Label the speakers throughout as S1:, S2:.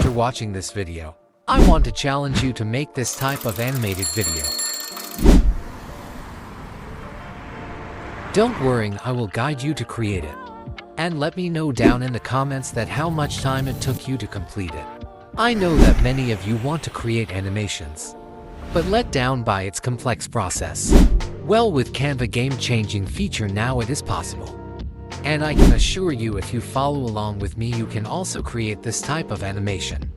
S1: after watching this video, I want to challenge you to make this type of animated video. Don't worry, I will guide you to create it. And let me know down in the comments that how much time it took you to complete it. I know that many of you want to create animations, but let down by its complex process. Well, with Canva game-changing feature now it is possible. And I can assure you if you follow along with me you can also create this type of animation.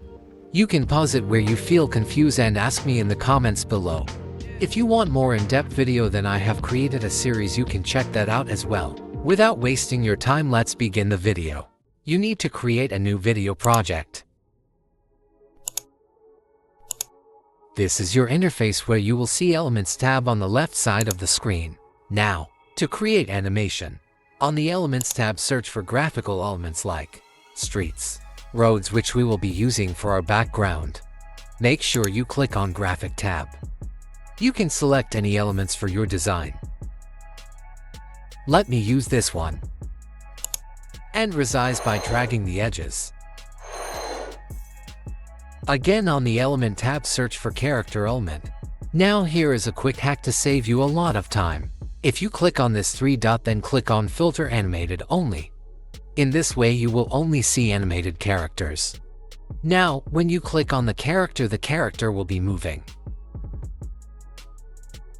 S1: You can pause it where you feel confused and ask me in the comments below. If you want more in-depth video then I have created a series, you can check that out as well. Without wasting your time, let's begin the video. You need to create a new video project. This is your interface where you will see Elements tab on the left side of the screen. Now, to create animation, on the Elements tab search for graphical elements like streets, roads, which we will be using for our background. Make sure you click on Graphic tab. You can select any elements for your design. Let me use this one. And resize by dragging the edges. Again, on the Element tab search for character element. Now here is a quick hack to save you a lot of time. If you click on this three dot, then click on Filter Animated Only. In this way you will only see animated characters. Now, when you click on the character will be moving.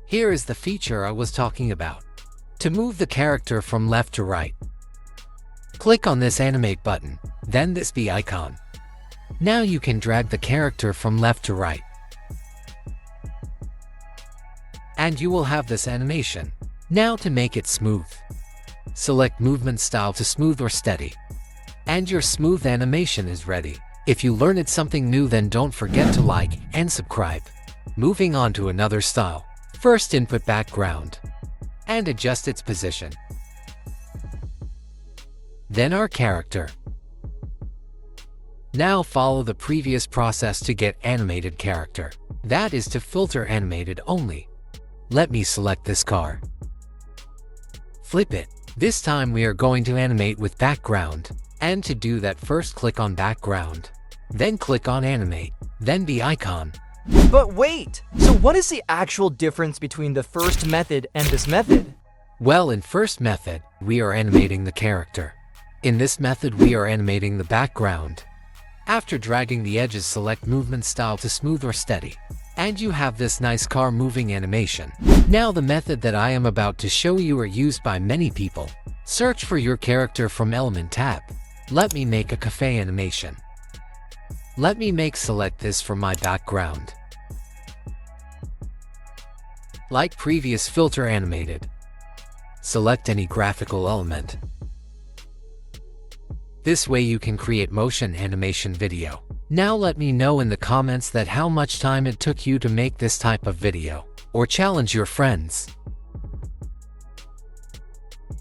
S1: Here is the feature I was talking about. To move the character from left to right, click on this Animate button, then this B icon. Now you can drag the character from left to right. And you will have this animation. Now to make it smooth, select Movement Style to smooth or steady. And your smooth animation is ready. If you learned something new, then don't forget to like and subscribe. Moving on to another style. First, input background and adjust its position. Then our character. Now follow the previous process to get animated character. That is to filter animated only. Let me select this car. Flip it. This time we are going to animate with background. And to do that, first click on background. Then click on animate. Then the icon.
S2: But wait! So what is the actual difference between the first method and this method?
S1: Well, in first method, we are animating the character. In this method, we are animating the background. After dragging the edges, select Movement Style to smooth or steady. And you have this nice car moving animation. Now the method that I am about to show you are used by many people. Search for your character from Element tab. Let me make a cafe animation. Let me select this for my background. Like previous filter animated. Select any graphical element. This way you can create motion animation video. Now let me know in the comments that how much time it took you to make this type of video, or challenge your friends.